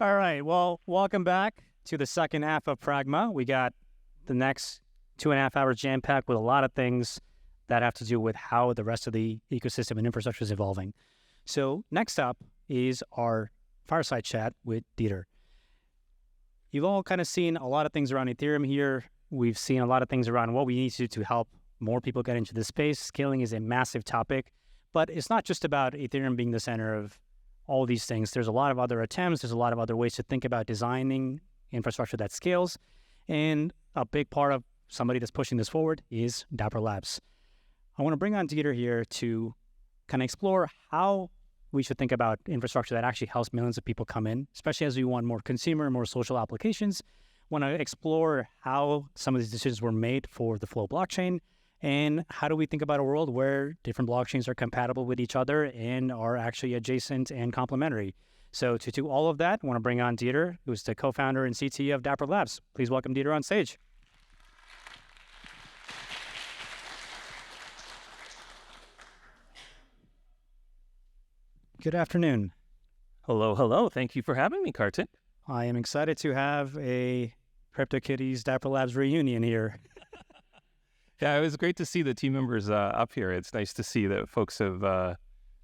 All right. Well, welcome back to the second half of Pragma. We got the next 2.5 hours jam-packed with a lot of things that have to do with how the rest of the ecosystem and infrastructure is evolving. So next up is our fireside chat with Dieter. You've all kind of seen a lot of things around Ethereum here. We've seen a lot of things around what we need to do to help more people get into this space. Scaling is a massive topic, but it's not just about Ethereum being the center of all these things. There's a lot of other attempts. There's a lot of other ways to think about designing infrastructure that scales. And a big part of somebody that's pushing this forward is Dapper Labs. I want to bring on Dieter here to kind of explore how we should think about infrastructure that actually helps millions of people come in, especially as we want more consumer, more social applications. Want to explore how some of these decisions were made for the Flow blockchain, and how do we think about a world where different blockchains are compatible with each other and are actually adjacent and complementary. So to do all of that, I want to bring on Dieter, who's the co-founder and CTO of Dapper Labs. Please welcome Dieter on stage. Good afternoon. Hello. Thank you for having me, Kartik. I am excited to have a CryptoKitties Dapper Labs reunion here. Yeah, it was great to see the team members up here. It's nice to see that folks have,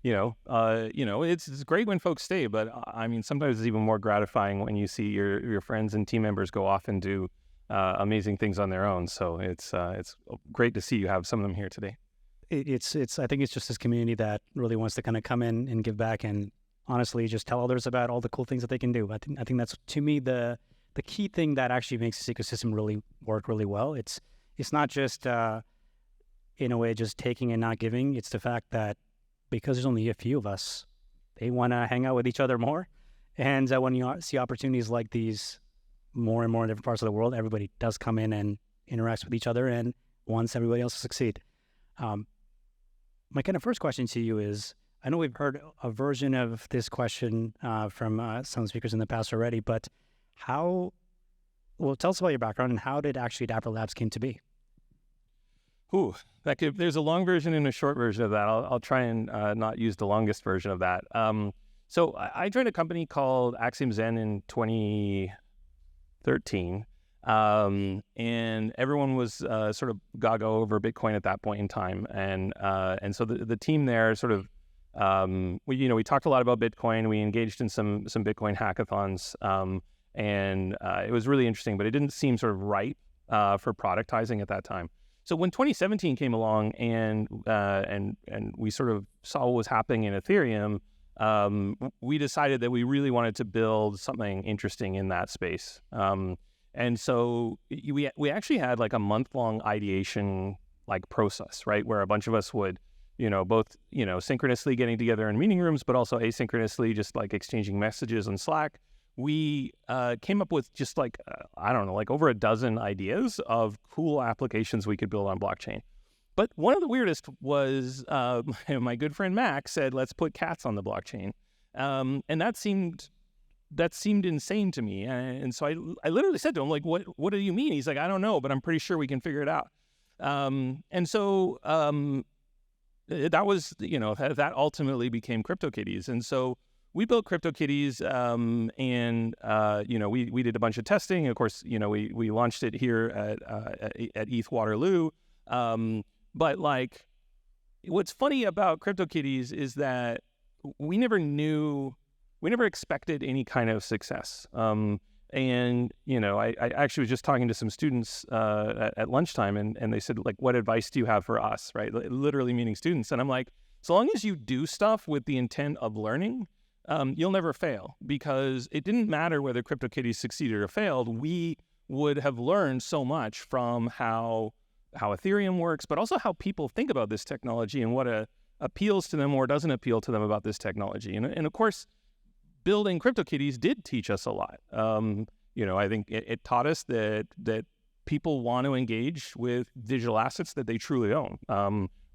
it's great when folks stay, but I mean, sometimes it's even more gratifying when you see your friends and team members go off and do amazing things on their own. So it's great to see you have some of them here today. It's I think it's just this community that really wants to kind of come in and give back and honestly just tell others about all the cool things that they can do. I think that's, to me, the key thing that actually makes this ecosystem really work really well. It's not just, in a way, just taking and not giving. It's the fact that because there's only a few of us, they want to hang out with each other more. And when you see opportunities like these more and more in different parts of the world, everybody does come in and interacts with each other and wants everybody else to succeed. My kind of first question to you is, I know we've heard a version of this question from some speakers in the past already, but tell us about your background and how did actually Dapper Labs came to be? There's a long version and a short version of that. I'll try and not use the longest version of that. So I joined a company called Axiom Zen in 2013, and everyone was sort of gaga over Bitcoin at that point in time, and so the team there sort of we talked a lot about Bitcoin. We engaged in some Bitcoin hackathons, and it was really interesting, but it didn't seem sort of right for productizing at that time. So when 2017 came along and we sort of saw what was happening in Ethereum, we decided that we really wanted to build something interesting in that space. And so we actually had like a month-long ideation like process, right, where a bunch of us would both synchronously getting together in meeting rooms, but also asynchronously just like exchanging messages on Slack. We came up with just like, over a dozen ideas of cool applications we could build on blockchain. But one of the weirdest was my good friend Max said, let's put cats on the blockchain. And that seemed insane to me. And so I literally said to him, like, what do you mean? He's like, I don't know, but I'm pretty sure we can figure it out. And so that was, that ultimately became CryptoKitties. And so we built CryptoKitties, and we did a bunch of testing. Of course, we launched it here at ETH Waterloo. But like, what's funny about CryptoKitties is that we never expected any kind of success. And I actually was just talking to some students at lunchtime, and they said, like, what advice do you have for us, right? Literally meaning students. And I'm like, so long as you do stuff with the intent of learning, you'll never fail, because it didn't matter whether CryptoKitties succeeded or failed. We would have learned so much from how Ethereum works, but also how people think about this technology and what appeals to them or doesn't appeal to them about this technology. And of course, building CryptoKitties did teach us a lot. I think it taught us that people want to engage with digital assets that they truly own,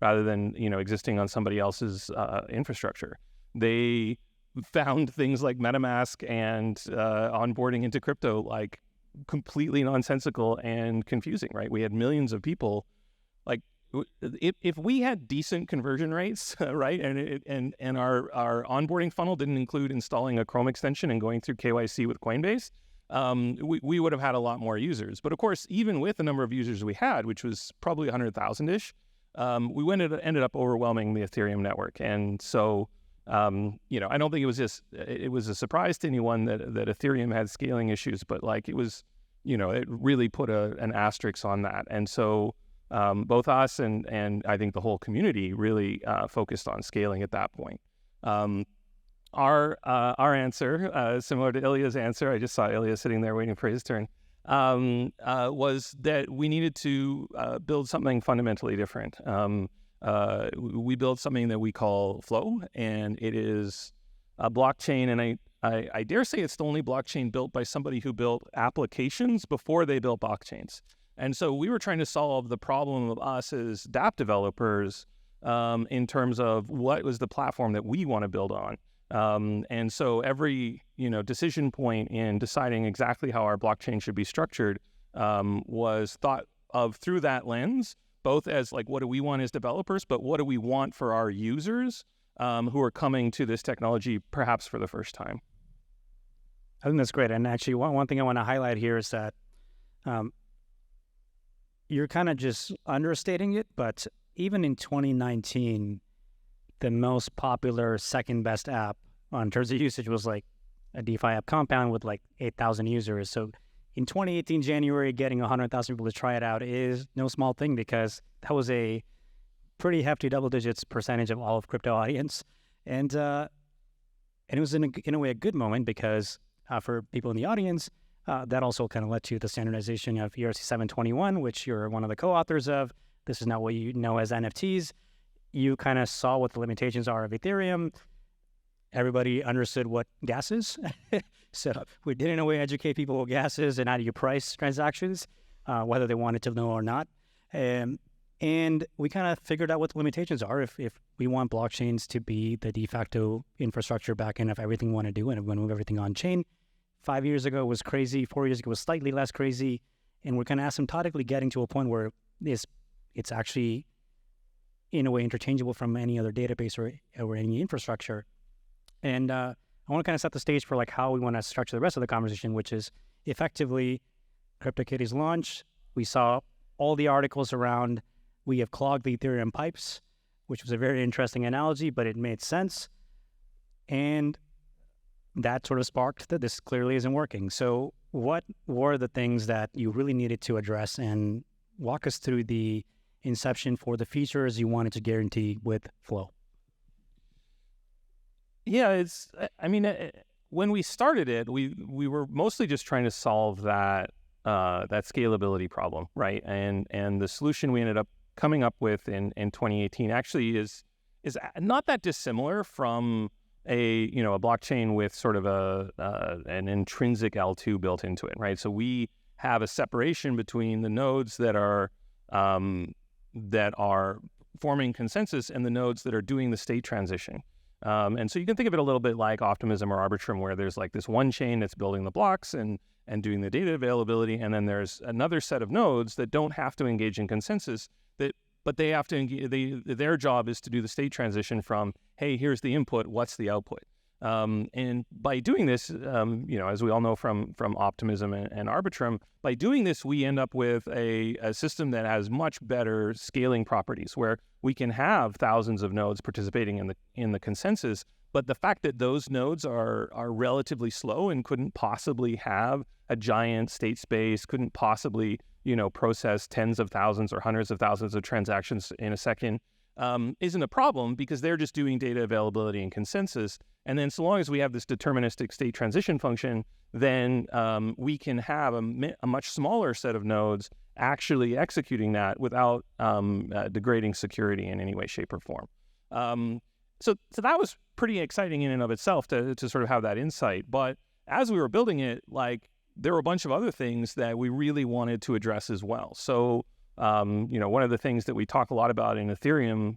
rather than existing on somebody else's infrastructure. They found things like MetaMask and onboarding into crypto like completely nonsensical and confusing, right? We had millions of people like if we had decent conversion rates, right, and our onboarding funnel didn't include installing a Chrome extension and going through KYC with Coinbase, we would have had a lot more users. But of course, even with the number of users we had, which was probably 100,000-ish, we ended up overwhelming the Ethereum network. And so, I don't think it was a surprise to anyone that Ethereum had scaling issues, but like it was, it really put an asterisk on that. And so both us and I think the whole community really focused on scaling at that point. Our answer, similar to Ilya's answer, I just saw Ilya sitting there waiting for his turn, was that we needed to build something fundamentally different. We built something that we call Flow, and it is a blockchain, and I dare say it's the only blockchain built by somebody who built applications before they built blockchains. And so we were trying to solve the problem of us as dApp developers in terms of what was the platform that we want to build on. And so every, decision point in deciding exactly how our blockchain should be structured was thought of through that lens, both as like, what do we want as developers, but what do we want for our users who are coming to this technology perhaps for the first time. I think that's great. And actually, one thing I want to highlight here is that you're kind of just understating it, but even in 2019, the most popular second best app on terms of usage was like a DeFi app Compound with like 8,000 users. So in 2018 January, getting 100,000 people to try it out is no small thing, because that was a pretty hefty double digits percentage of all of crypto audience. And it was in a way a good moment, because for people in the audience, that also kind of led to the standardization of ERC 721, which you're one of the co-authors of. This is not what you know as NFTs. You kind of saw what the limitations are of Ethereum. Everybody understood what gas is. So we did in a way educate people what gas is and how do you price transactions, whether they wanted to know or not. And we kind of figured out what the limitations are if we want blockchains to be the de facto infrastructure backend of everything we want to do and we want to move everything on chain. 5 years ago was crazy. 4 years ago was slightly less crazy. And we're kind of asymptotically getting to a point where it's actually, in a way, interchangeable from any other database or any infrastructure. And I want to kind of set the stage for like how we want to structure the rest of the conversation, which is effectively CryptoKitties launch. We saw all the articles around we have clogged the Ethereum pipes, which was a very interesting analogy, but it made sense. And that sort of sparked that this clearly isn't working. So what were the things that you really needed to address, and walk us through the inception for the features you wanted to guarantee with Flow? Yeah, when we started it, we were mostly just trying to solve that scalability problem, right? And the solution we ended up coming up with in 2018 actually is not that dissimilar from a blockchain with sort of an intrinsic L2 built into it, right? So we have a separation between the nodes that are forming consensus and the nodes that are doing the state transition. And so you can think of it a little bit like Optimism or Arbitrum, where there's like this one chain that's building the blocks and doing the data availability, and then there's another set of nodes that don't have to engage in consensus, but they have to their job is to do the state transition from, hey, here's the input, what's the output? And by doing this, as we all know from Optimism and Arbitrum, by doing this, we end up with a system that has much better scaling properties, where we can have thousands of nodes participating in the consensus. But the fact that those nodes are relatively slow and couldn't possibly have a giant state space, couldn't possibly process tens of thousands or hundreds of thousands of transactions in a second, isn't a problem, because they're just doing data availability and consensus. And then so long as we have this deterministic state transition function, then we can have a much smaller set of nodes actually executing that without degrading security in any way, shape, or form. So that was pretty exciting in and of itself to sort of have that insight. But as we were building it, like, there were a bunch of other things that we really wanted to address as well. So one of the things that we talk a lot about in Ethereum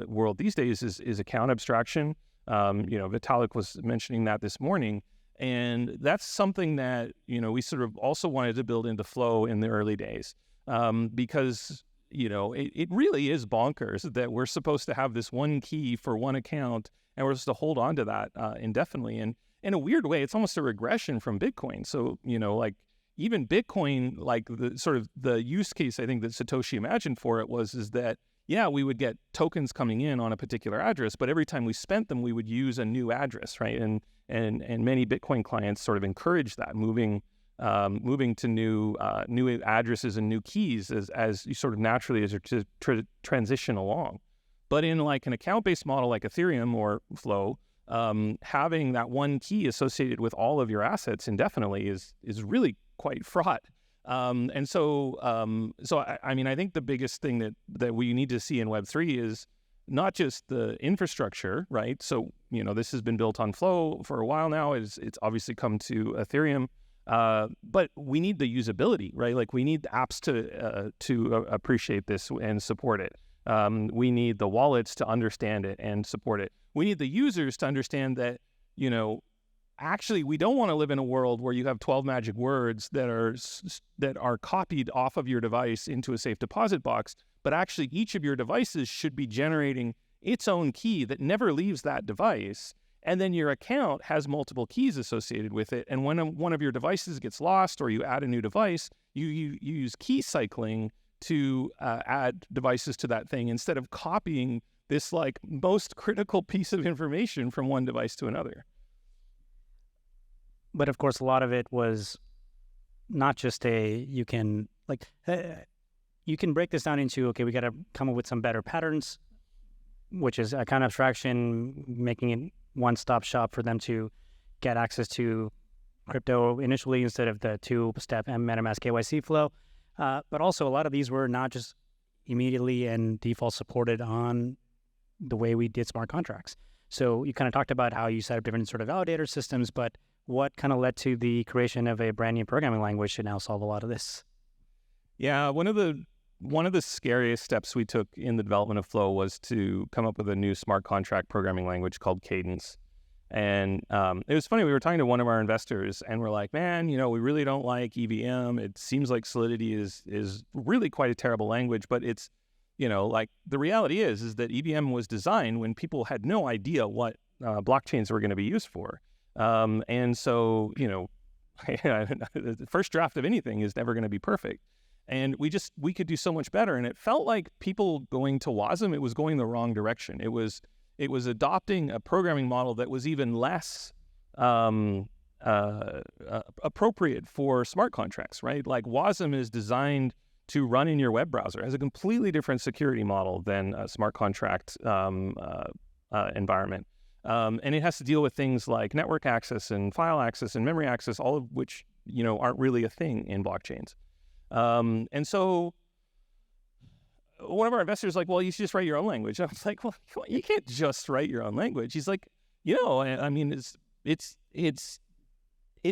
world these days is account abstraction. Vitalik was mentioning that this morning, and that's something that we sort of also wanted to build into Flow in the early days, because it really is bonkers that we're supposed to have this one key for one account and we're supposed to hold on to that indefinitely. And in a weird way, it's almost a regression from Bitcoin. So, like even Bitcoin, like the sort of the use case I think that Satoshi imagined for it is that, yeah, we would get tokens coming in on a particular address, but every time we spent them, we would use a new address, right? And many Bitcoin clients sort of encourage that, moving to new addresses and new keys as you sort of naturally as you transition along. But in like an account-based model like Ethereum or Flow, having that one key associated with all of your assets indefinitely is really quite fraught. And so I mean, I think the biggest thing that we need to see in Web3 is not just the infrastructure, right? So, this has been built on Flow for a while now. It's obviously come to Ethereum, but we need the usability, right? Like we need the apps to appreciate this and support it. We need the wallets to understand it and support it. We need the users to understand that, actually, we don't want to live in a world where you have 12 magic words that are copied off of your device into a safe deposit box, but actually each of your devices should be generating its own key that never leaves that device. And then your account has multiple keys associated with it. And when one of your devices gets lost or you add a new device, you use key cycling to add devices to that thing instead of copying this like most critical piece of information from one device to another. But of course, a lot of it was not just you can break this down into, okay, we got to come up with some better patterns, which is a kind of abstraction, making it one-stop shop for them to get access to crypto initially instead of the two-step MetaMask KYC flow. But also a lot of these were not just immediately and default supported on the way we did smart contracts. So you kind of talked about how you set up different sort of validator systems, but what kind of led to the creation of a brand new programming language to now solve a lot of this? Yeah, one of the scariest steps we took in the development of Flow was to come up with a new smart contract programming language called Cadence. And it was funny, we were talking to one of our investors and we're like, man, we really don't like EVM. It seems like Solidity is really quite a terrible language, but it's, like the reality is that EVM was designed when people had no idea what blockchains were going to be used for. And so, the first draft of anything is never going to be perfect. And we could do so much better. And it felt like people going to WASM, it was going the wrong direction. It was adopting a programming model that was even less appropriate for smart contracts, right? Like WASM is designed to run in your web browser. It has a completely different security model than a smart contract environment. And it has to deal with things like network access and file access and memory access, all of which, aren't really a thing in blockchains. And so one of our investors was like, well, you should just write your own language. I was like, well, you can't just write your own language. He's like, I mean, it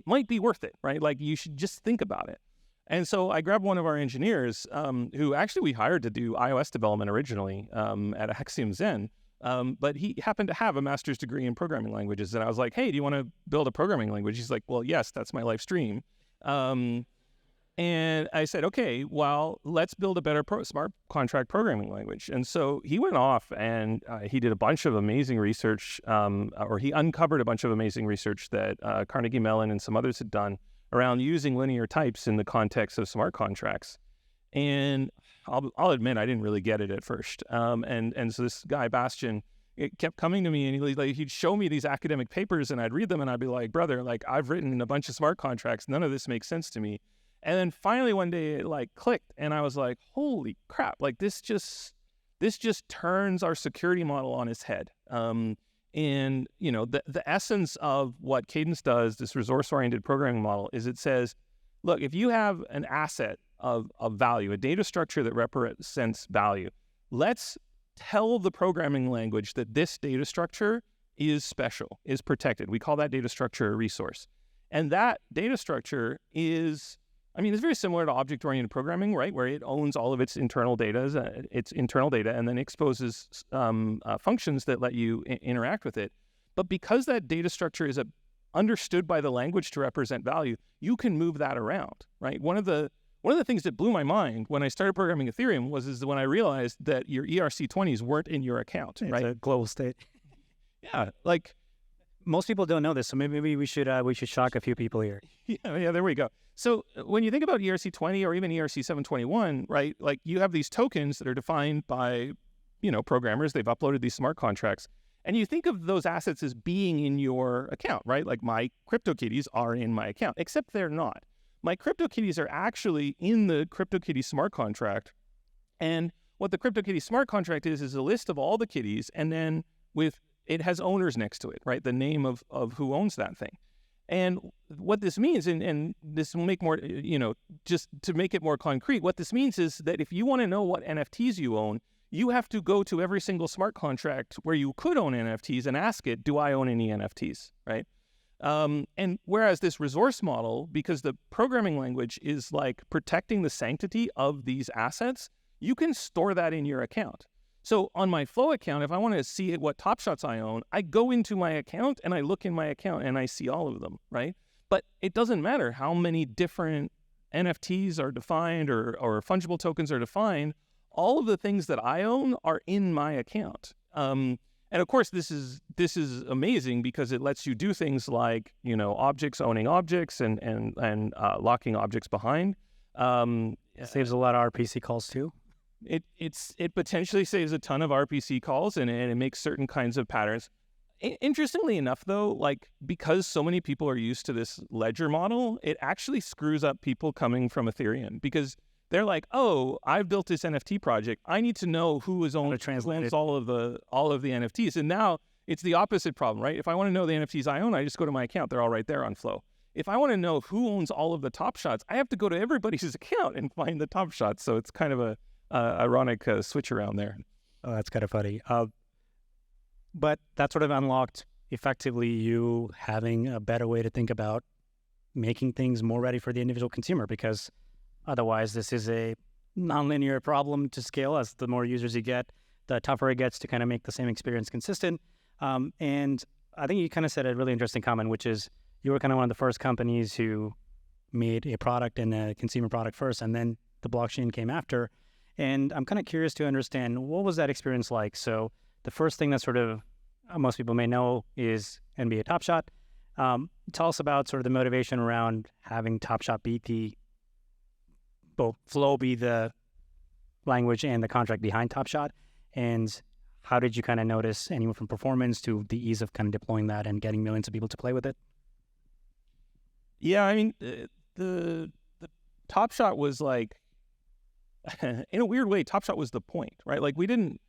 might be worth it, right? Like you should just think about it. And so I grabbed one of our engineers, who actually we hired to do iOS development originally at Axiom Zen. But he happened to have a master's degree in programming languages. And I was like, hey, do you want to build a programming language? He's like, well, yes, that's my life stream. And I said, okay, well, let's build a better smart contract programming language. And so he went off and he did a bunch of amazing research, or he uncovered a bunch of amazing research that Carnegie Mellon and some others had done around using linear types in the context of smart contracts. And I'll admit I didn't really get it at first. And so this guy, Bastian, it kept coming to me and he'd show me these academic papers and I'd read them and I'd be like, brother, like I've written a bunch of smart contracts. None of this makes sense to me. And then finally one day it like clicked and I was like, holy crap, like this just turns our security model on its head. And the essence of what Cadence does, this resource-oriented programming model, is it says, look, if you have an asset of value, a data structure that represents value, let's tell the programming language that this data structure is special, is protected. We call that data structure a resource. And that data structure is, it's very similar to object-oriented programming, right? Where it owns all of its internal data, and then exposes functions that let you interact with it. But because that data structure is understood by the language to represent value, you can move that around, right? One of the one of the things that blew my mind when I started programming Ethereum is when I realized that your ERC20s weren't in your account, It's right? a global state. Yeah, like most people don't know this, so maybe we should shock a few people here. yeah, there we go. So when you think about ERC20 or even ERC721, right, like you have these tokens that are defined by, programmers. They've uploaded these smart contracts. And you think of those assets as being in your account, right? Like my CryptoKitties are in my account, except they're not. My CryptoKitties are actually in the CryptoKitties smart contract. And what the CryptoKitties smart contract is a list of all the kitties, and then it has owners next to it, right? The name of who owns that thing. And what this means, and this will make more, just to make it more concrete, what this means is that if you want to know what NFTs you own, you have to go to every single smart contract where you could own NFTs and ask it, do I own any NFTs, right? And whereas this resource model, because the programming language is like protecting the sanctity of these assets, you can store that in your account. So on my Flow account, if I want to see what Top Shots I own, I go into my account and I look in my account and I see all of them, right? But it doesn't matter how many different NFTs are defined or fungible tokens are defined. All of the things that I own are in my account. And of course, this is amazing because it lets you do things like, objects owning objects and locking objects behind. It saves a lot of RPC calls too. It potentially saves a ton of RPC calls and it makes certain kinds of patterns. Interestingly enough, though, like because so many people are used to this ledger model, it actually screws up people coming from Ethereum because they're like, oh, I've built this NFT project. I need to know who owns all of the NFTs. And now it's the opposite problem, right? If I want to know the NFTs I own, I just go to my account. They're all right there on Flow. If I want to know who owns all of the Top Shots, I have to go to everybody's account and find the Top Shots. So it's kind of a ironic switch around there. Oh, that's kind of funny. But that sort of unlocked effectively you having a better way to think about making things more ready for the individual consumer, because otherwise this is a nonlinear problem to scale. As the more users you get, the tougher it gets to kind of make the same experience consistent. And I think you kind of said a really interesting comment, which is you were kind of one of the first companies who made a product and a consumer product first, and then the blockchain came after. And I'm kind of curious to understand, what was that experience like? So the first thing that sort of most people may know is NBA Top Shot. Tell us about sort of the motivation around having Top Shot be both Flow be the language and the contract behind Top Shot, and how did you kind of notice anyone from performance to the ease of kind of deploying that and getting millions of people to play with it? Yeah, I mean, the Top Shot was like, in a weird way, Top Shot was the point, right? Like we didn't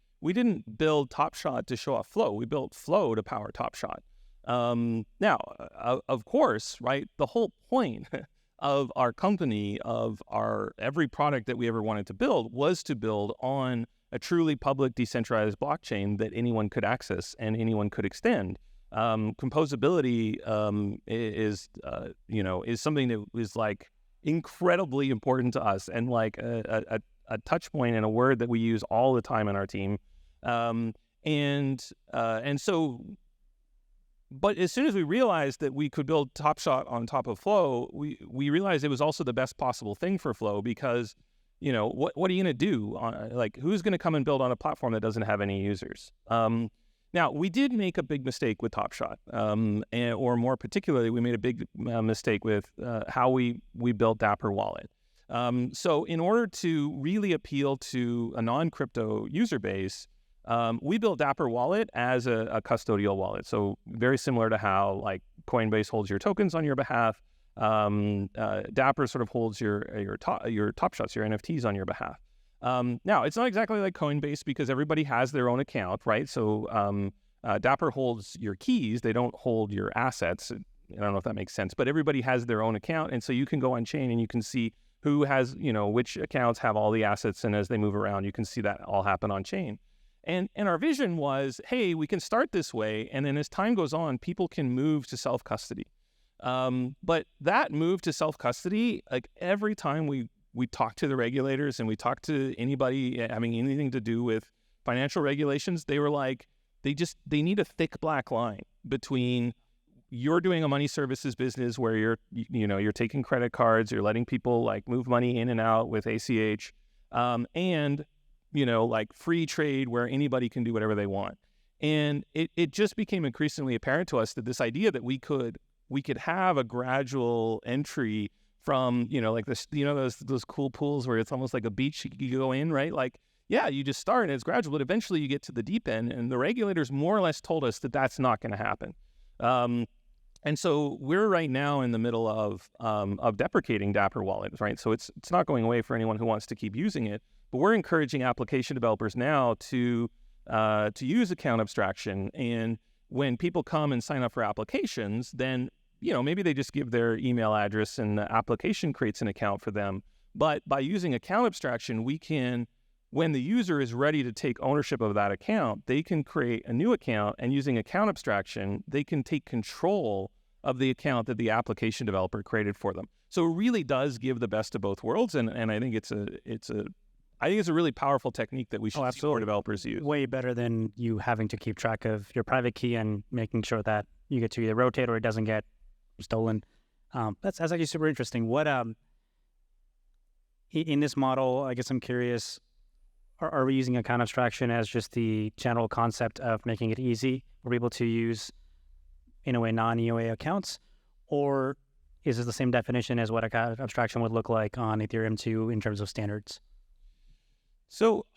build Top Shot to show off Flow. We built Flow to power Top Shot. Now, of course, right, the whole point of our company, of our every product that we ever wanted to build, was to build on a truly public decentralized blockchain that anyone could access and anyone could extend. Composability is something that is like incredibly important to us, and like a touch point and a word that we use all the time in our team. But as soon as we realized that we could build Top Shot on top of Flow, we realized it was also the best possible thing for Flow, because, what are you going to do? Like, who's going to come and build on a platform that doesn't have any users? Now, we did make a big mistake with Top Shot, or more particularly, we made a big mistake with how we built Dapper Wallet. So in order to really appeal to a non-crypto user base, we built Dapper Wallet as a custodial wallet. So very similar to how like Coinbase holds your tokens on your behalf, Dapper sort of holds your Top Shots, your NFTs on your behalf. Now, it's not exactly like Coinbase because everybody has their own account, right? So Dapper holds your keys. They don't hold your assets. I don't know if that makes sense, but everybody has their own account. And so you can go on chain and you can see who has, which accounts have all the assets. And as they move around, you can see that all happen on chain. And our vision was, hey, we can start this way. And then as time goes on, people can move to self-custody. But that move to self-custody, like every time we talk to the regulators and we talk to anybody having anything to do with financial regulations, they were like, they need a thick black line between you're doing a money services business where you're taking credit cards, you're letting people like move money in and out with ACH, and like free trade where anybody can do whatever they want. And it just became increasingly apparent to us that this idea that we could have a gradual entry from, like this, those cool pools where it's almost like a beach you go in, right? Like, yeah, you just start and it's gradual, but eventually you get to the deep end. And the regulators more or less told us that that's not going to happen. And so we're right now in the middle of deprecating Dapper Wallet, right? So it's not going away for anyone who wants to keep using it, but we're encouraging application developers now to use account abstraction. And when people come and sign up for applications, then maybe they just give their email address and the application creates an account for them. But by using account abstraction, we can, when the user is ready to take ownership of that account, they can create a new account, and using account abstraction, they can take control of the account that the application developer created for them. So it really does give the best of both worlds, and I think it's a really powerful technique that we should see more developers use. Way better than you having to keep track of your private key and making sure that you get to either rotate or it doesn't get stolen. That's actually super interesting. What in this model, I guess I'm curious, are we using account abstraction as just the general concept of making it easy for people to use, in a way, non-EOA accounts? Or is it the same definition as what account abstraction would look like on Ethereum 2 in terms of standards? So,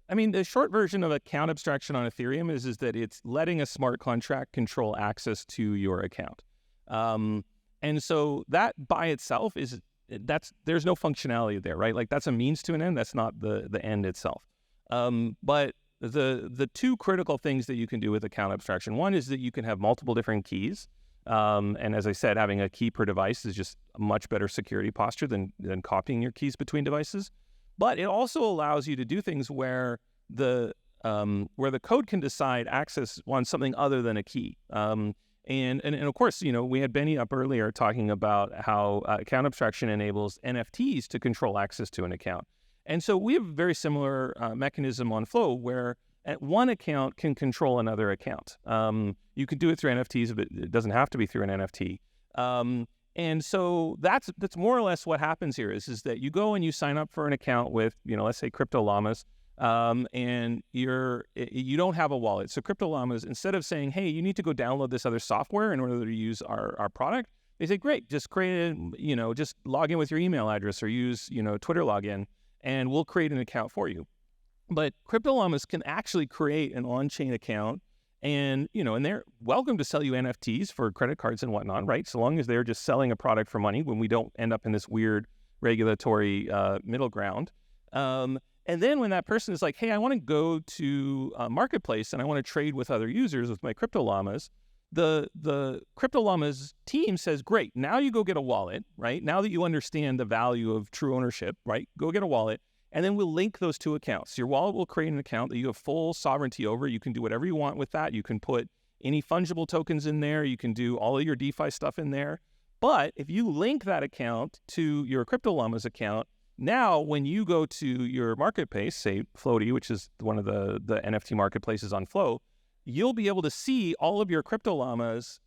the short version of account abstraction on Ethereum is that it's letting a smart contract control access to your account. And so that by itself there's no functionality there, right? Like that's a means to an end. That's not the end itself. But the two critical things that you can do with account abstraction, one is that you can have multiple different keys. And as I said, having a key per device is just a much better security posture than copying your keys between devices. But it also allows you to do things where the code can decide access on something other than a key. And of course, we had Benny up earlier talking about how account abstraction enables NFTs to control access to an account. And so we have a very similar mechanism on Flow where one account can control another account. You can do it through NFTs, but it doesn't have to be through an NFT. And so that's more or less what happens here is that you go and you sign up for an account with, let's say Crypto Llamas, and you don't have a wallet. So Crypto Llamas, instead of saying, hey, you need to go download this other software in order to use our product, they say, great, just just log in with your email address or use, Twitter login, and we'll create an account for you. But Crypto Llamas can actually create an on-chain account. And, and they're welcome to sell you NFTs for credit cards and whatnot, right? So long as they're just selling a product for money when we don't end up in this weird regulatory middle ground. And then when that person is like, hey, I want to go to a marketplace and I want to trade with other users with my Crypto Llamas, the Crypto Llamas team says, great, now you go get a wallet, right? Now that you understand the value of true ownership, right? Go get a wallet. And then we'll link those two accounts. Your wallet will create an account that you have full sovereignty over. You can do whatever you want with that. You can put any fungible tokens in there. You can do all of your DeFi stuff in there. But if you link that account to your Crypto Llamas account, now when you go to your marketplace, say Floaty, which is one of the NFT marketplaces on Flow, you'll be able to see all of your Crypto Llamas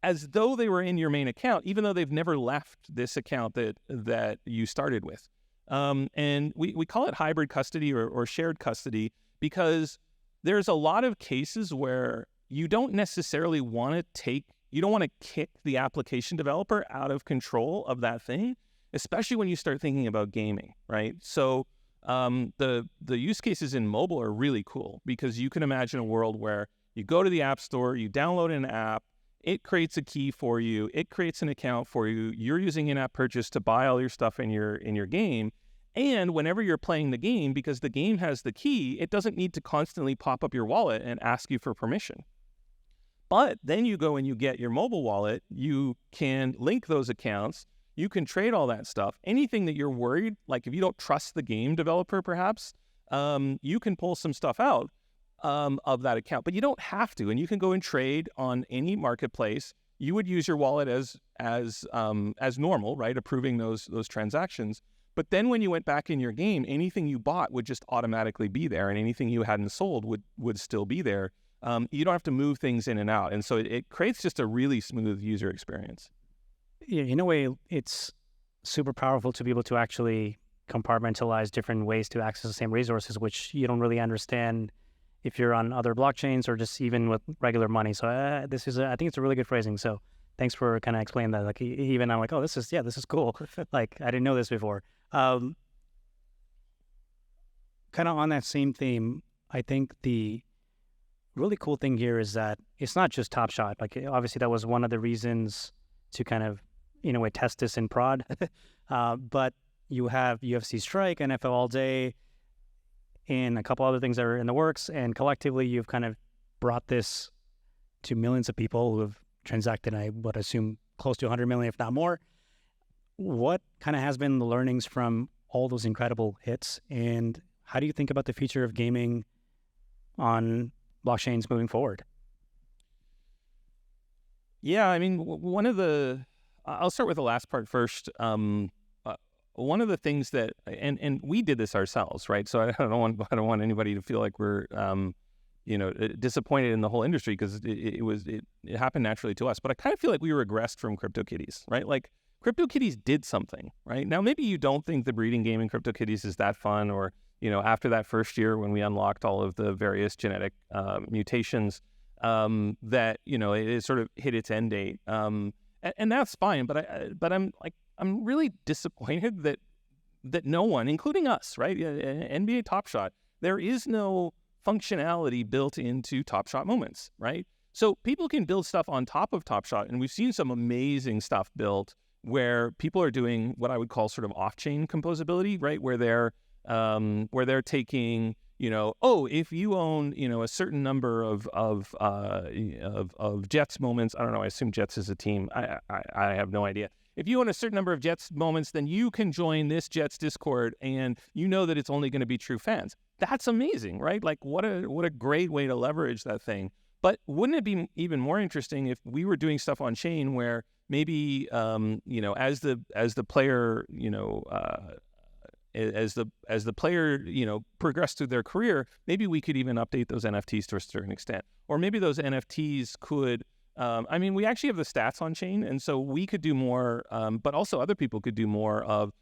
as though they were in your main account, even though they've never left this account that you started with. And we call it hybrid custody or shared custody because there's a lot of cases where you don't necessarily want to kick the application developer out of control of that thing, especially when you start thinking about gaming, right? So the use cases in mobile are really cool because you can imagine a world where you go to the App Store, you download an app, it creates a key for you, it creates an account for you, you're using in-app purchase to buy all your stuff in your game, and whenever you're playing the game, because the game has the key, it doesn't need to constantly pop up your wallet and ask you for permission. But then you go and you get your mobile wallet, you can link those accounts, you can trade all that stuff. Anything that you're worried, like if you don't trust the game developer perhaps, you can pull some stuff out of that account, but you don't have to, and you can go and trade on any marketplace. You would use your wallet as normal, right? Approving those transactions. But then when you went back in your game, anything you bought would just automatically be there, and anything you hadn't sold would still be there. you don't have to move things in and out. And so it creates just a really smooth user experience. Yeah, in a way, it's super powerful to be able to actually compartmentalize different ways to access the same resources, which you don't really understand if you're on other blockchains or just even with regular money. So I think it's a really good phrasing. So thanks for kind of explaining that. Like even I'm like, oh, this is cool. Like I didn't know this before. Kind of on that same theme, I think the really cool thing here is that it's not just Top Shot. Like obviously that was one of the reasons to kind of, in a way, test this in prod. But you have UFC Strike, NFL All Day, and a couple other things that are in the works. And collectively, you've kind of brought this to millions of people who have transacted, I would assume, close to 100 million, if not more. What kind of has been the learnings from all those incredible hits? And how do you think about the future of gaming on blockchains moving forward? Yeah, I mean, I'll start with the last part first. One of the things that, and we did this ourselves, right? So I don't want anybody to feel like we're, disappointed in the whole industry, because it happened naturally to us. But I kind of feel like we regressed from CryptoKitties, right? Like CryptoKitties did something, right? Now maybe you don't think the breeding game in CryptoKitties is that fun, or after that first year when we unlocked all of the various genetic mutations, that it sort of hit its end date, and that's fine. But I'm really disappointed that no one, including us, right? NBA Top Shot, there is no functionality built into Top Shot moments, right? So people can build stuff on top of Top Shot, and we've seen some amazing stuff built where people are doing what I would call sort of off-chain composability, right? Where they're taking, if you own, a certain number of Jets moments, I don't know, I assume Jets is a team. I have no idea. If you own a certain number of Jets moments, then you can join this Jets Discord, and you know that it's only going to be true fans. That's amazing, right? Like what a great way to leverage that thing. But wouldn't it be even more interesting if we were doing stuff on chain where maybe as the player as the player progressed through their career, maybe we could even update those NFTs to a certain extent, or maybe those NFTs could. We actually have the stats on chain, and so we could do more, but also other people could do more of,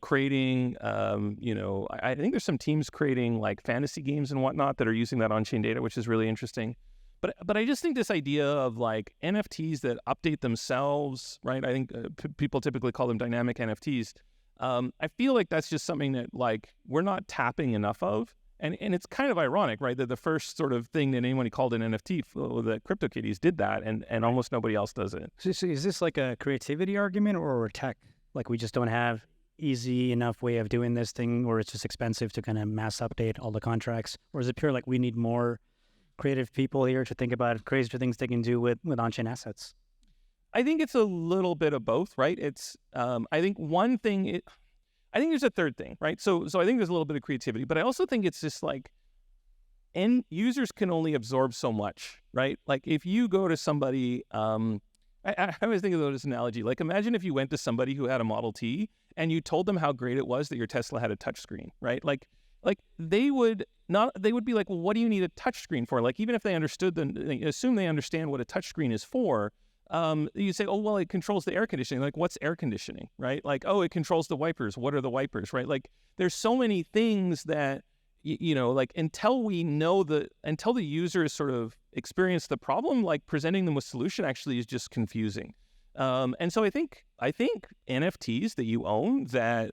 creating, I think there's some teams creating like fantasy games and whatnot that are using that on-chain data, which is really interesting. But I just think this idea of like NFTs that update themselves, right? I think people typically call them dynamic NFTs. I feel like that's just something that like we're not tapping enough of. And it's kind of ironic, right, that the first sort of thing that anyone called an NFT, the CryptoKitties did that, and almost nobody else does it. So is this like a creativity argument or a tech? Like we just don't have easy enough way of doing this thing, or it's just expensive to kind of mass update all the contracts? Or is it pure like we need more creative people here to think about crazier things they can do with on-chain assets? I think it's a little bit of both, right? It's, I think one thing... I think there's a third thing, right? So I think there's a little bit of creativity, but I also think it's just like end users can only absorb so much, right? Like if you go to somebody, I always think of this analogy. Like imagine if you went to somebody who had a Model T and you told them how great it was that your Tesla had a touchscreen, right? Like they would be like, well, what do you need a touchscreen for? Like even if they understood, they assume they understand what a touchscreen is for. You say, oh, well, it controls the air conditioning. Like, what's air conditioning, right? Like, oh, it controls the wipers. What are the wipers, right? Like, there's so many things that, like until the users sort of experience the problem, like presenting them with solution actually is just confusing. And so I think NFTs that you own that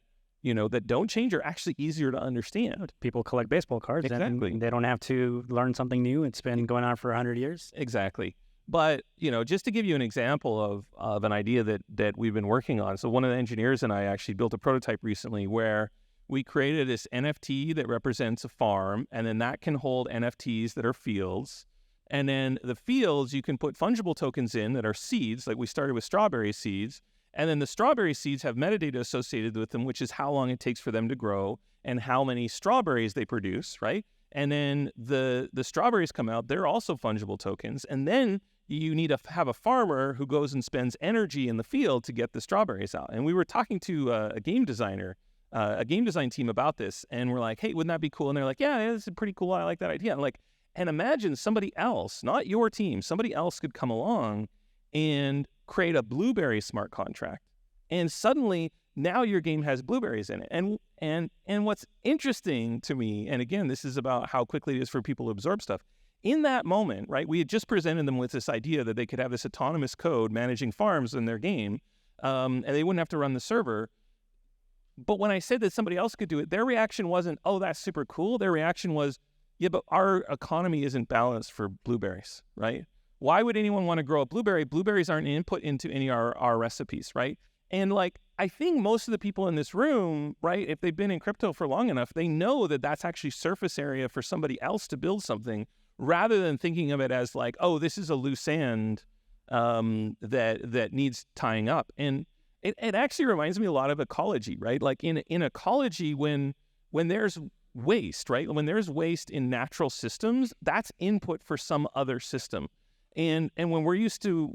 don't change are actually easier to understand. People collect baseball cards. Exactly. And they don't have to learn something new. It's been going on for 100 years. Exactly. But, just to give you an example of an idea that we've been working on. So one of the engineers and I actually built a prototype recently where we created this NFT that represents a farm, and then that can hold NFTs that are fields. And then the fields, you can put fungible tokens in that are seeds, like we started with strawberry seeds. And then the strawberry seeds have metadata associated with them, which is how long it takes for them to grow and how many strawberries they produce, right? And then the strawberries come out, they're also fungible tokens. And then you need to have a farmer who goes and spends energy in the field to get the strawberries out. And we were talking to a game designer, a game design team about this, and we're like, hey, wouldn't that be cool? And they're like, yeah, it's pretty cool. I like that idea. And like, And imagine somebody else, not your team, somebody else could come along and create a blueberry smart contract. And suddenly now your game has blueberries in it. And what's interesting to me, and again, this is about how quickly it is for people to absorb stuff. In that moment, right, we had just presented them with this idea that they could have this autonomous code managing farms in their game, and they wouldn't have to run the server. But when I said that somebody else could do it, their reaction wasn't, oh, that's super cool. Their reaction was, yeah, but our economy isn't balanced for blueberries, right? Why would anyone want to grow a blueberry? Blueberries aren't input into any of our recipes, right? And like, I think most of the people in this room, right, if they've been in crypto for long enough, they know that that's actually surface area for somebody else to build something, rather than thinking of it as like, oh, this is a loose end that needs tying up. And it actually reminds me a lot of ecology, right? Like in ecology, when there's waste, right? When there's waste in natural systems, that's input for some other system. And when we're used to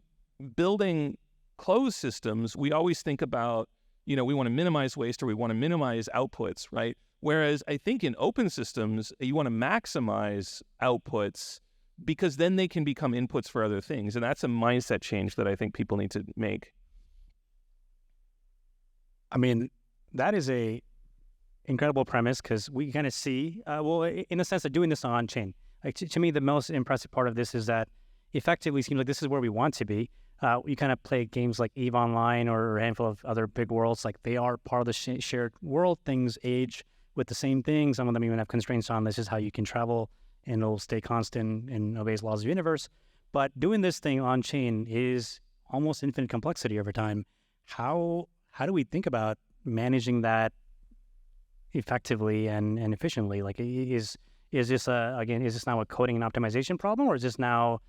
building closed systems, we always think about, we want to minimize waste or we want to minimize outputs, right? Whereas I think in open systems, you want to maximize outputs because then they can become inputs for other things. And that's a mindset change that I think people need to make. I mean, that is a incredible premise because we kind of see, in a sense, that doing this on chain. Like to me, the most impressive part of this is that effectively seems like this is where we want to be. You kind of play games like EVE Online or a handful of other big worlds, like they are part of the shared world. Things age with the same thing. Some of them even have constraints on this is how you can travel and it'll stay constant and obeys laws of the universe. But doing this thing on chain is almost infinite complexity over time. How do we think about managing that effectively and efficiently? Like is this now a coding and optimization problem, or is this now,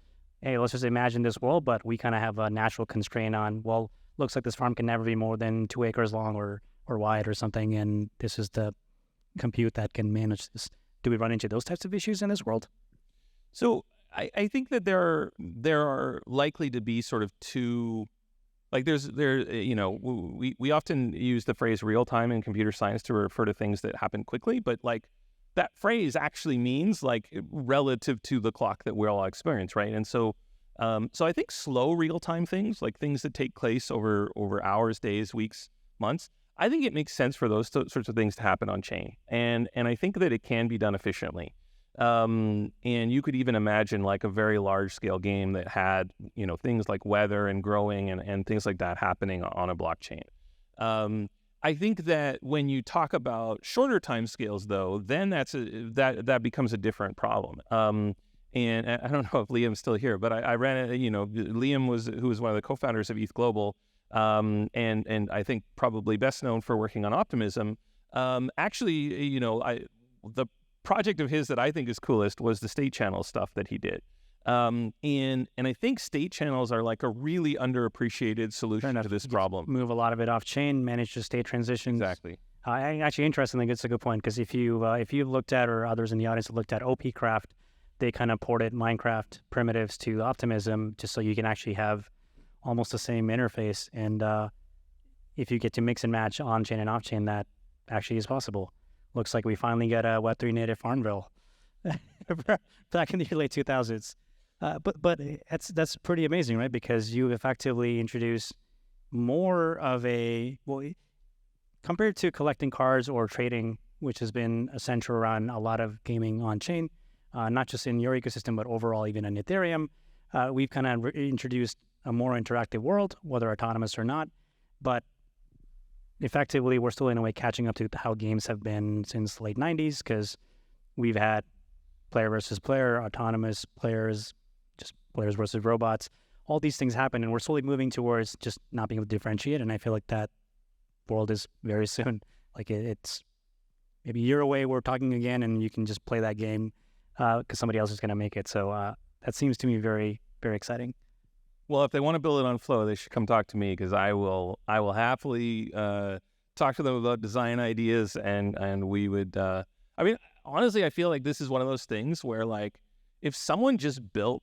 hey, let's just imagine this world, but we kind of have a natural constraint on, well, looks like this farm can never be more than 2 acres long or wide or something, and this is the compute that can manage this. Do we run into those types of issues in this world? So I think that there are likely to be sort of two, like we often use the phrase real time in computer science to refer to things that happen quickly, but like that phrase actually means like relative to the clock that we all experience, right? And so I think slow real time things, like things that take place over hours, days, weeks, months, I think it makes sense for those sorts of things to happen on chain. And I think that it can be done efficiently. And you could even imagine like a very large scale game that had, things like weather and growing and things like that happening on a blockchain. I think that when you talk about shorter time scales, though, then that becomes a different problem. And I don't know if Liam's still here, but I ran Liam who was one of the co-founders of ETH Global, and I think probably best known for working on optimism. The project of his that I think is coolest was the state channel stuff that he did. And I think state channels are like a really underappreciated solution to this problem. Move a lot of it off chain, manage the state transitions. Exactly. Actually, interestingly, it's a good point, because if you looked at, or others in the audience have looked at opcraft, they kind of ported Minecraft primitives to Optimism just so you can actually have almost the same interface. And if you get to mix and match on chain and off chain, that actually is possible. Looks like we finally get a Web3 native Farmville back in the late 2000s. But that's pretty amazing, right? Because you effectively introduce more of compared to collecting cards or trading, which has been essential around a lot of gaming on chain, not just in your ecosystem, but overall even in Ethereum, we've kind of introduced a more interactive world, whether autonomous or not. But effectively, we're still in a way catching up to how games have been since the late 90s, because we've had player versus player, autonomous players, just players versus robots. All these things happen, and we're slowly moving towards just not being able to differentiate. And I feel like that world is very soon. Like it's maybe a year away, we're talking again, and you can just play that game because somebody else is going to make it. So that seems to me very, very exciting. Well, if they want to build it on Flow, they should come talk to me, because I will happily talk to them about design ideas, and we would. Honestly, I feel like this is one of those things where, like, if someone just built,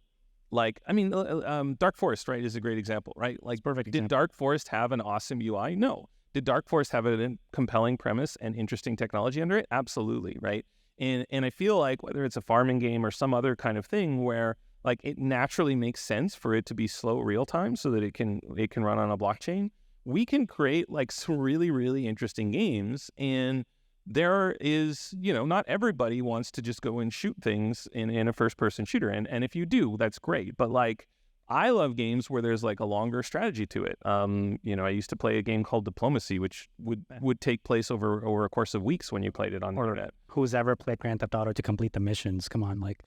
Dark Forest, right, is a great example, right? Like, perfect did example. Dark Forest have an awesome UI? No. Did Dark Forest have a compelling premise and interesting technology under it? Absolutely, right? And I feel like whether it's a farming game or some other kind of thing where like it naturally makes sense for it to be slow real time so that it can run on a blockchain, we can create like some really, really interesting games. And there is, not everybody wants to just go and shoot things in a first-person shooter. And if you do, that's great. But like, I love games where there's like a longer strategy to it. I used to play a game called Diplomacy, which would take place over a course of weeks when you played it on the internet. Who's ever played Grand Theft Auto to complete the missions? Come on, like.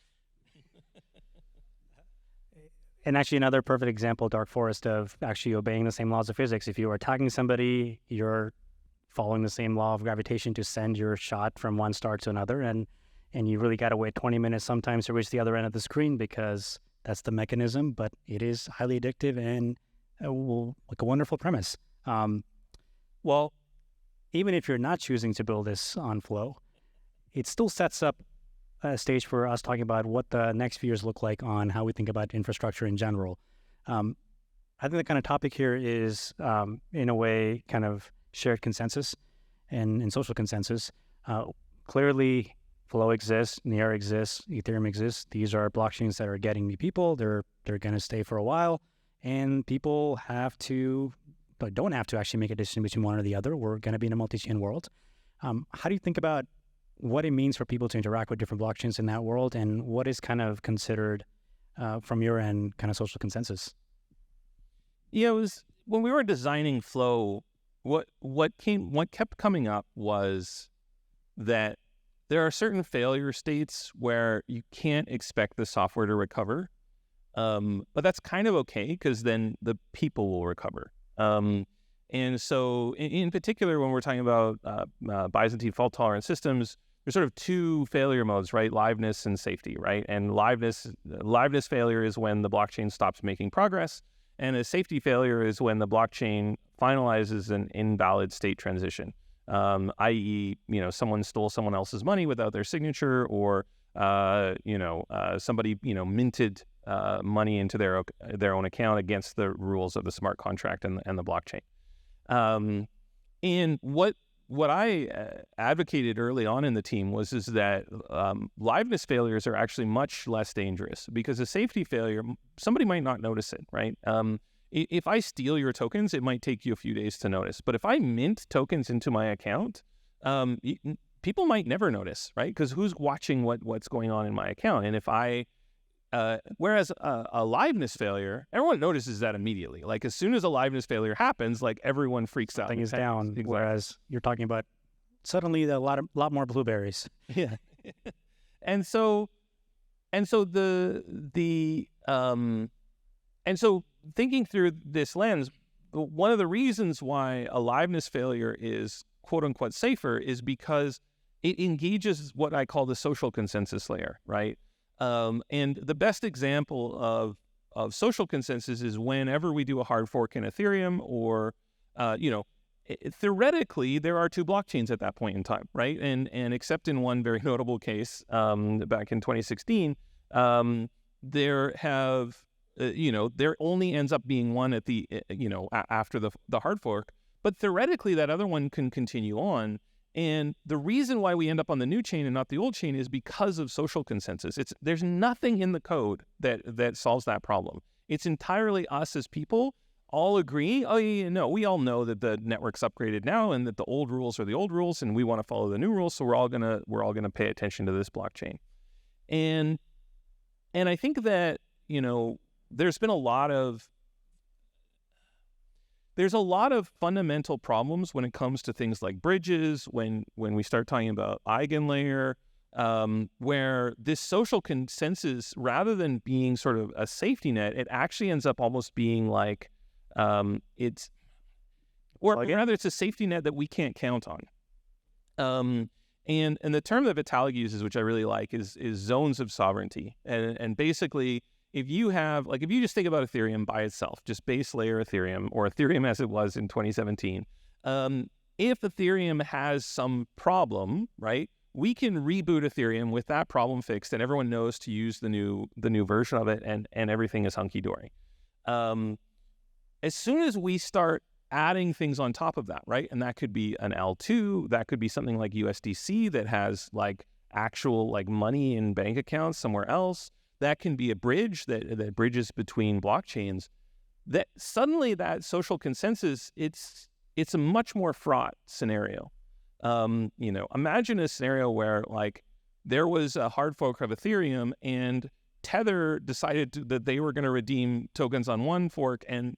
And actually another perfect example, Dark Forest, of actually obeying the same laws of physics. If you are attacking somebody, you're following the same law of gravitation to send your shot from one star to another. And you really got to wait 20 minutes sometimes to reach the other end of the screen because that's the mechanism. But it is highly addictive and like a wonderful premise. Well, even if you're not choosing to build this on Flow, it still sets up a stage for us talking about what the next few years look like on how we think about infrastructure in general. I think the kind of topic here is, in a way, kind of shared consensus and social consensus. Clearly, Flow exists, Near exists, Ethereum exists. These are blockchains that are getting new people. They're going to stay for a while, and people don't have to actually make a decision between one or the other. We're going to be in a multi-chain world. How do you think about what it means for people to interact with different blockchains in that world, and what is kind of considered from your end kind of social consensus? Yeah, it was when we were designing Flow, what kept coming up was that there are certain failure states where you can't expect the software to recover, but that's kind of okay because then the people will recover. And so in particular, when we're talking about Byzantine fault-tolerant systems, there's sort of two failure modes, right? Liveness and safety, right? And liveness failure is when the blockchain stops making progress, and a safety failure is when the blockchain finalizes an invalid state transition, i.e., someone stole someone else's money without their signature, or somebody minted money into their own account against the rules of the smart contract and the blockchain. And what I advocated early on in the team is that liveness failures are actually much less dangerous, because a safety failure, somebody might not notice it, right? If I steal your tokens, it might take you a few days to notice. But if I mint tokens into my account, people might never notice, right? Because who's watching what's going on in my account? And if whereas a liveness failure, everyone notices that immediately. Like as soon as a liveness failure happens, like everyone freaks out. Something is down. Exactly. Whereas you're talking about suddenly a lot more blueberries. Yeah. And so thinking through this lens, one of the reasons why a liveness failure is quote unquote safer is because it engages what I call the social consensus layer, right? And the best example of social consensus is whenever we do a hard fork in Ethereum, or, theoretically, there are two blockchains at that point in time, right? And except in one very notable case, back in 2016, there only ends up being one at the, after the hard fork. But theoretically, that other one can continue on. And the reason why we end up on the new chain and not the old chain is because of social consensus. There's nothing in the code that solves that problem. It's entirely us as people all agree, we all know that the network's upgraded now and that the old rules are the old rules and we want to follow the new rules, so we're all gonna pay attention to this blockchain. And I think that, there's been a lot of fundamental problems when it comes to things like bridges, when we start talking about eigenlayer, where this social consensus, rather than being sort of a safety net, it actually ends up almost being like it's a safety net that we can't count on. And the term that Vitalik uses, which I really like, is zones of sovereignty. And basically, if you just think about Ethereum by itself, just base layer Ethereum, or Ethereum as it was in 2017, if Ethereum has some problem, right, we can reboot Ethereum with that problem fixed, and everyone knows to use the new version of it, and everything is hunky-dory. As soon as we start adding things on top of that, right, and that could be an L2, that could be something like USDC that has like actual like money in bank accounts somewhere else. That can be a bridge that bridges between blockchains. That suddenly that social consensus, it's a much more fraught scenario. Imagine a scenario where like there was a hard fork of Ethereum and Tether decided that they were going to redeem tokens on one fork, and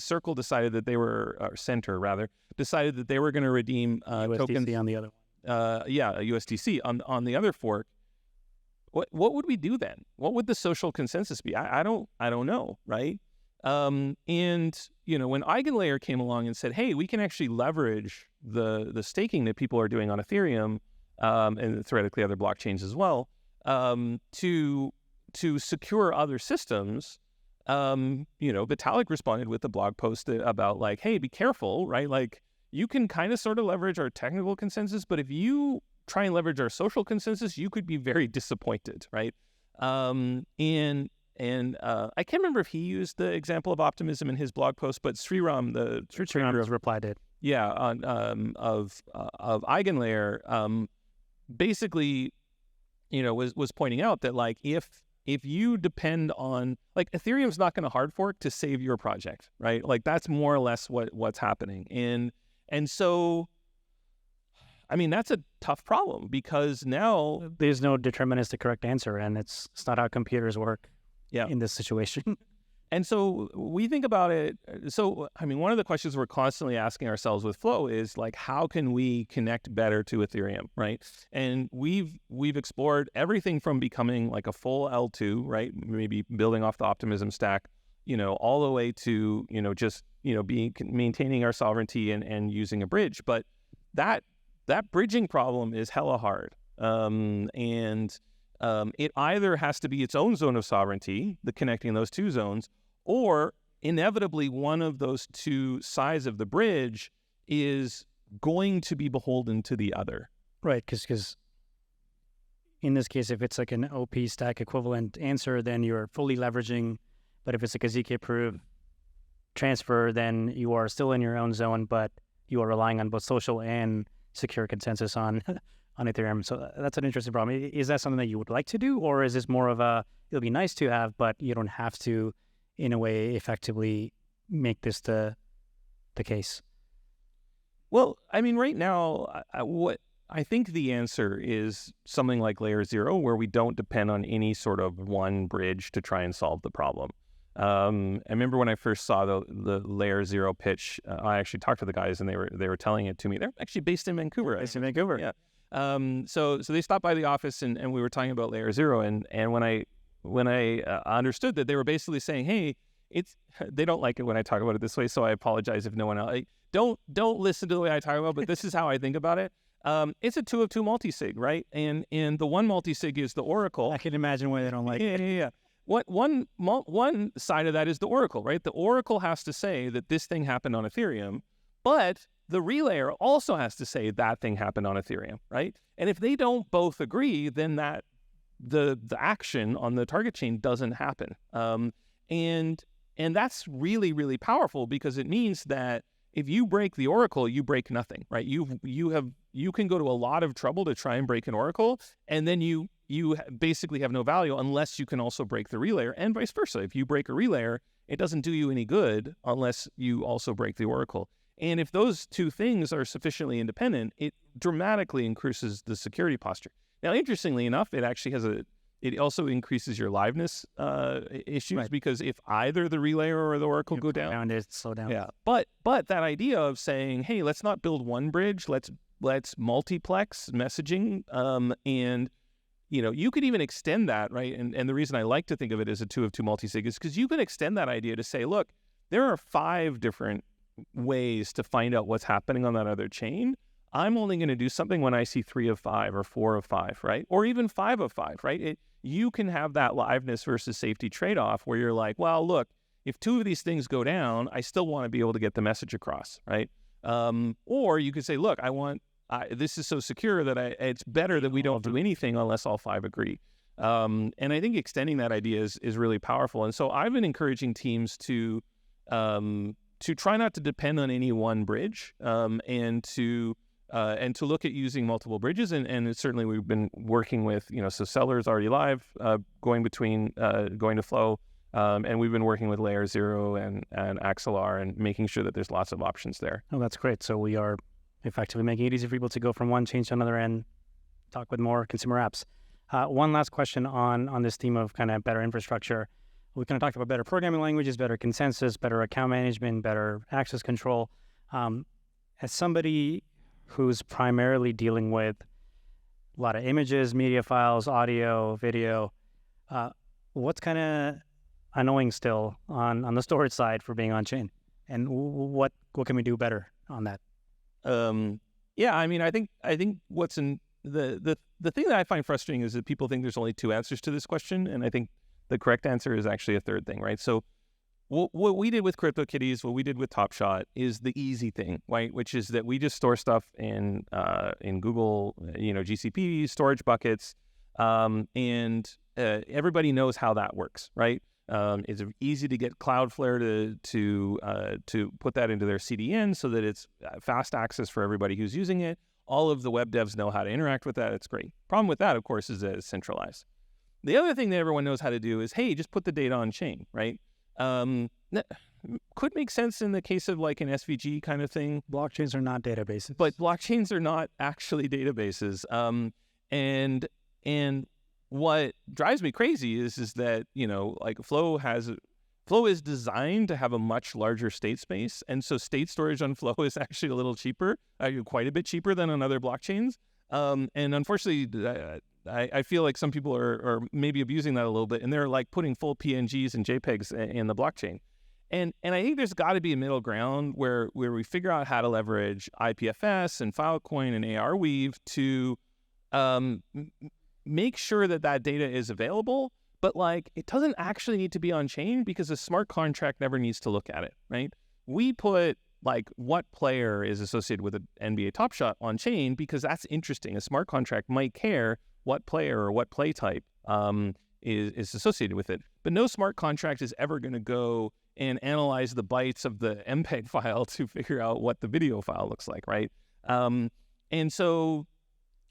Circle decided that they were, or Center rather, decided that they were going to redeem tokens on the other one. USDC on the other fork. What would we do then? What would the social consensus be? I don't know, right? And when eigenlayer came along and said, hey, we can actually leverage the staking that people are doing on Ethereum, and theoretically other blockchains as well, to secure other systems, Vitalik responded with a blog post about like, hey, be careful, right? Like you can kind of sort of leverage our technical consensus, but if you try and leverage our social consensus, you could be very disappointed, right? And I can't remember if he used the example of optimism in his blog post, but Sriram replied it. Yeah, of eigenlayer, basically, was pointing out that like if you depend on, like, Ethereum's not going to hard fork to save your project, right? Like that's more or less what's happening, and so, I mean, that's a tough problem because now there's no deterministic correct answer, and it's not how computers work. Yeah. In this situation. And so we think about it. So, I mean, one of the questions we're constantly asking ourselves with Flow is like, how can we connect better to Ethereum, right? And we've explored everything from becoming like a full L2, right? Maybe building off the optimism stack, all the way to, just, maintaining our sovereignty and using a bridge. But that bridging problem is hella hard. It either has to be its own zone of sovereignty, the connecting those two zones, or inevitably one of those two sides of the bridge is going to be beholden to the other. Right, because in this case, if it's like an OP stack equivalent answer, then you're fully leveraging. But if it's like a ZK proof transfer, then you are still in your own zone, but you are relying on both social and secure consensus on Ethereum. So that's an interesting problem. Is that something that you would like to do, or is this more of it'll be nice to have, but you don't have to, in a way, effectively make this the case? Well, I mean, right now, what I think the answer is something like LayerZero, where we don't depend on any sort of one bridge to try and solve the problem. I remember when I first saw the LayerZero pitch, I actually talked to the guys and they were telling it to me. They're actually based in Vancouver. Based in Vancouver. Yeah. So they stopped by the office and we were talking about LayerZero, and when I understood that, they were basically saying, hey, they don't like it when I talk about it this way, so I apologize if no one else, don't listen to the way I talk about it, but this is how I think about it. It's a 2 of 2 multisig, right? And the one multisig is the Oracle. I can imagine why they don't like it. Yeah. One side of that is the Oracle, right? The Oracle has to say that this thing happened on Ethereum, but the relayer also has to say that thing happened on Ethereum, right? And if they don't both agree, then that the action on the target chain doesn't happen. And that's really, really powerful, because it means that if you break the Oracle, you break nothing, right? You can go to a lot of trouble to try and break an Oracle, and then you basically have no value unless you can also break the relayer, and vice versa. If you break a relayer, it doesn't do you any good unless you also break the Oracle. And if those two things are sufficiently independent, it dramatically increases the security posture. Now, interestingly enough, it actually it also increases your liveness issues, right? Because if either the relayer or the Oracle go down, it's slow down. Yeah, but that idea of saying, hey, let's not build one bridge, let's multiplex messaging, and you could even extend that, right? And the reason I like to think of it as a 2 of 2 multisig is because you can extend that idea to say, look, there are 5 different ways to find out what's happening on that other chain. I'm only going to do something when I see 3 of 5 or 4 of 5, right? Or even 5 of 5, right? You can have that liveness versus safety trade-off where you're like, well, look, if 2 of these things go down, I still want to be able to get the message across, right? Or you could say, look, this is so secure that it's better that we don't do anything unless all 5 agree. And I think extending that idea is really powerful. And so I've been encouraging teams to try not to depend on any one bridge, and to and to look at using multiple bridges. And certainly we've been working with, so Seller's already live, going to Flow. And we've been working with LayerZero and Axelar and making sure that there's lots of options there. Oh, that's great. So we are effectively making it easy for people to go from one chain to another and talk with more consumer apps. One last question on this theme of kind of better infrastructure. We kind of talked about better programming languages, better consensus, better account management, better access control. As somebody who's primarily dealing with a lot of images, media files, audio, video, what's kind of annoying still on the storage side for being on chain, and what can we do better on that? I think what's in the thing that I find frustrating is that people think there's only two answers to this question, and I think the correct answer is actually a third thing, right? So what we did with CryptoKitties, what we did with Top Shot is the easy thing, right? Which is that we just store stuff in Google, GCP storage buckets, and everybody knows how that works, right? It's easy to get Cloudflare to put that into their CDN so that it's fast access for everybody who's using it. All of the web devs know how to interact with that. It's great. Problem with that, of course, is that it's centralized. The other thing that everyone knows how to do is, hey, just put the data on chain, right? Could make sense in the case of like an SVG kind of thing. Blockchains are not databases. But blockchains are not actually databases. And what drives me crazy is that, like Flow is designed to have a much larger state space. And so state storage on Flow is actually a little cheaper, quite a bit cheaper than on other blockchains. And unfortunately, I feel like some people are maybe abusing that a little bit, and they're like putting full PNGs and JPEGs in the blockchain. And I think there's got to be a middle ground where we figure out how to leverage IPFS and Filecoin and Arweave to make sure that data is available, but like it doesn't actually need to be on chain because a smart contract never needs to look at it, right? We put like what player is associated with an NBA Top Shot on chain because that's interesting. A smart contract might care what player or what play type is associated with it, but no smart contract is ever going to go and analyze the bytes of the MPEG file to figure out what the video file looks like, right? And so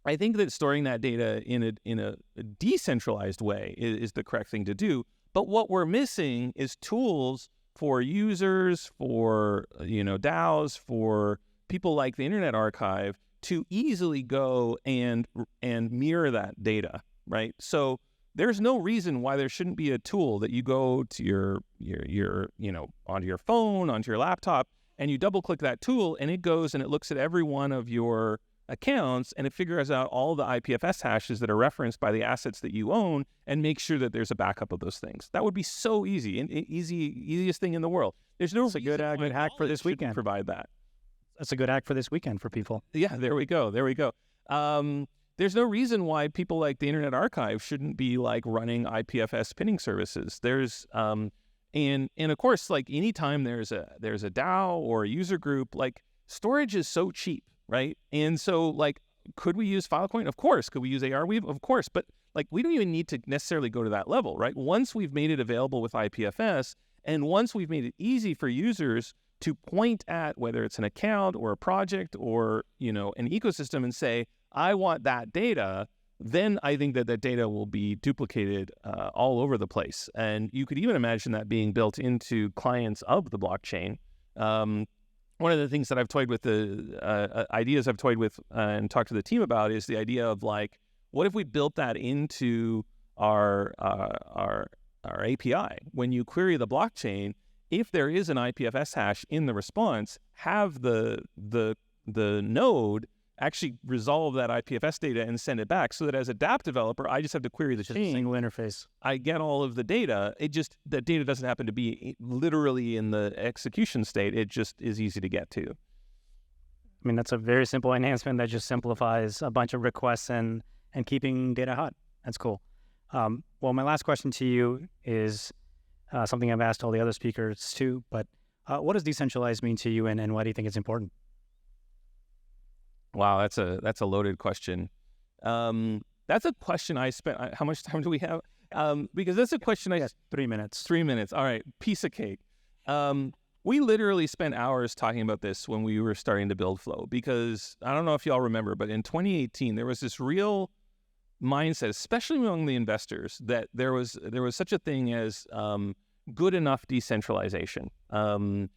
I think that storing that data in a decentralized way is the correct thing to do. But what we're missing is tools for users, for DAOs, for people like the Internet Archive to easily go and mirror that data, right? So there's no reason why there shouldn't be a tool that you go to your onto your phone, onto your laptop, and you double click that tool, and it goes and it looks at every one of your accounts, and it figures out all the IPFS hashes that are referenced by the assets that you own, and makes sure that there's a backup of those things. That would be so easy, and easiest thing in the world. There's no good hack for this weekend. Provide that. That's a good hack for this weekend for people. Yeah, there we go. There's no reason why people like the Internet Archive shouldn't be like running IPFS pinning services. There's and of course, like anytime there's a DAO or a user group, like storage is so cheap, right? And so like, could we use Filecoin? Of course. Could we use Arweave? Of course. But like, we don't even need to necessarily go to that level, right? Once we've made it available with IPFS, and once we've made it easy for users to point at whether it's an account or a project or an ecosystem and say, I want that data, then I think that data will be duplicated all over the place. And you could even imagine that being built into clients of the blockchain. One of the things that I've toyed with, ideas I've toyed with and talked to the team about is the idea of like, what if we built that into our API? When you query the blockchain, if there is an IPFS hash in the response, have the node actually resolve that IPFS data and send it back, so that as a DApp developer, I just have to query the chain. Just a single interface. I get all of the data. The data doesn't happen to be literally in the execution state. It just is easy to get to. I mean, that's a very simple enhancement that just simplifies a bunch of requests and keeping data hot. That's cool. Well, my last question to you is something I've asked all the other speakers too, but what does decentralized mean to you, and why do you think it's important? Wow, that's a loaded question. That's a question I spent. How much time do we have? Because that's a question I 3 minutes. 3 minutes. All right, piece of cake. we literally spent hours talking about this when we were starting to build Flow, because I don't know if y'all remember, but in 2018, there was this real mindset, especially among the investors, that there was such a thing as good enough decentralization. And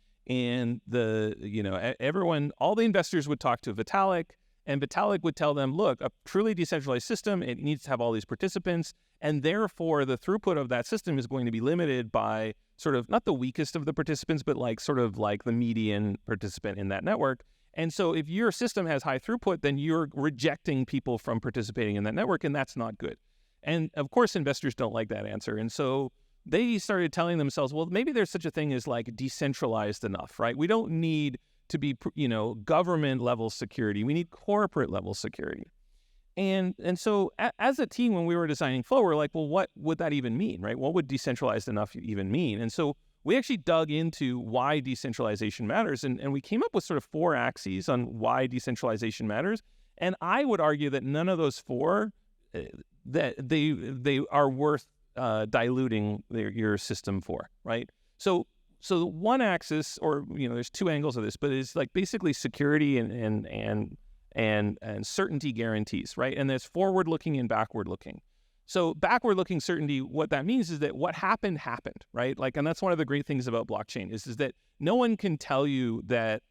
everyone, all the investors would talk to Vitalik, and Vitalik would tell them, look, a truly decentralized system, it needs to have all these participants, and therefore the throughput of that system is going to be limited by sort of not the weakest of the participants, but sort of like the median participant in that network. And so if your system has high throughput, then you're rejecting people from participating in that network, and that's not good. And of course, investors don't like that answer. And so they started telling themselves, well, maybe there's such a thing as decentralized enough, right? We don't need to be, government level security. We need corporate level security. And so as a team, when we were designing Flow, we're like, well, what would that even mean, right? What would decentralized enough even mean? And so we actually dug into why decentralization matters. And we came up with sort of 4 axes on why decentralization matters. And I would argue that none of those 4, that they are worth diluting your system for, right? So one axis, or there's 2 angles of this, but it's basically security and certainty guarantees, right? And there's forward-looking and backward-looking. So backward-looking certainty, what that means is that what happened, right? And that's one of the great things about blockchain is that no one can tell you that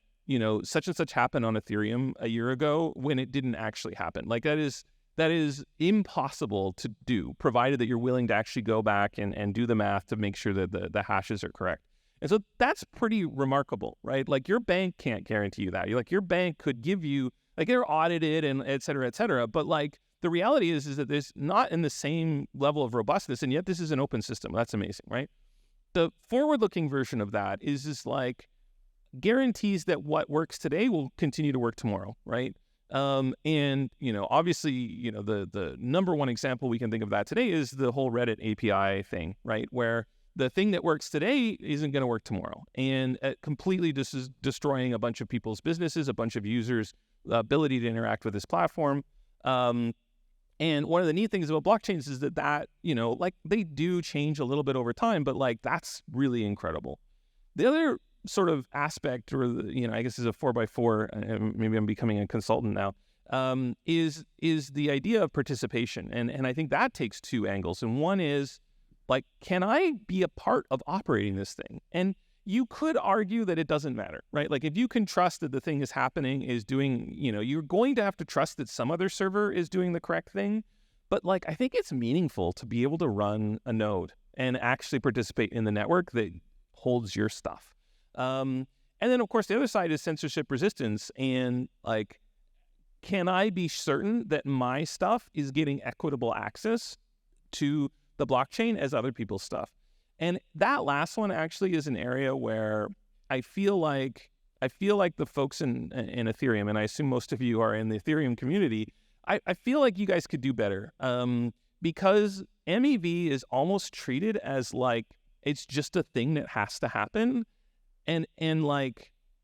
such and such happened on Ethereum a year ago when it didn't actually happen. That is impossible to do, provided that you're willing to actually go back and do the math to make sure that the hashes are correct. And so that's pretty remarkable, right? Your bank can't guarantee you that. Your bank could give you, they're audited and et cetera, but the reality is that there's not in the same level of robustness, and yet this is an open system. That's amazing, right? The forward-looking version of that is guarantees that what works today will continue to work tomorrow, right? And obviously, the number one example we can think of that today is the whole Reddit API thing, right? Where the thing that works today isn't going to work tomorrow, and completely destroying a bunch of people's businesses, a bunch of users' ability to interact with this platform. And one of the neat things about blockchains is that they do change a little bit over time, but that's really incredible. The other sort of aspect, or I guess is a 4x4, maybe I'm becoming a consultant now, is the idea of participation. And I think that takes 2 angles. And one is, can I be a part of operating this thing? And you could argue that it doesn't matter, right? If you can trust that the thing is happening, is doing, you're going to have to trust that some other server is doing the correct thing. But I think it's meaningful to be able to run a node and actually participate in the network that holds your stuff. And then of course the other side is censorship resistance, and can I be certain that my stuff is getting equitable access to the blockchain as other people's stuff? And that last one actually is an area where I feel like the folks in Ethereum, and I assume most of you are in the Ethereum community, I feel like you guys could do better, because MEV is almost treated as it's just a thing that has to happen, and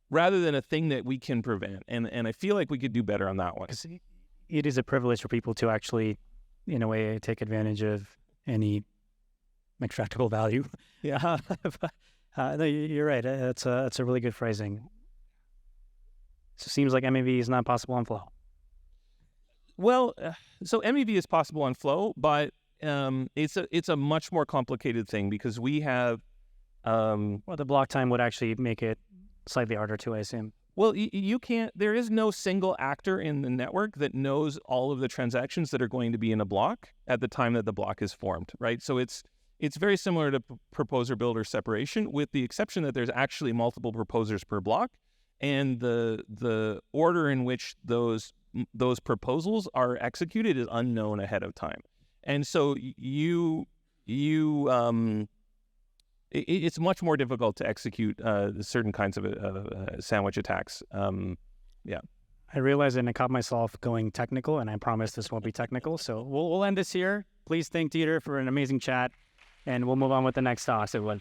rather than a thing that we can prevent. And I feel like we could do better on that one. It is a privilege for people to actually, in a way, take advantage of any extractable value. Yeah. No, you're right. It's a really good phrasing. So it seems like MEV is not possible on Flow. Well, so MEV is possible on Flow, but it's a much more complicated thing, because we have the block time would actually make it slightly harder too, I assume. Well, you can't, there is no single actor in the network that knows all of the transactions that are going to be in a block at the time that the block is formed, right? So it's very similar to proposer builder separation, with the exception that there's actually multiple proposers per block, and the order in which those proposals are executed is unknown ahead of time. And so it's much more difficult to execute certain kinds of sandwich attacks. Yeah. I realized and I caught myself going technical, and I promise this won't be technical. So we'll end this here. Please thank Dieter for an amazing chat, and we'll move on with the next talk. So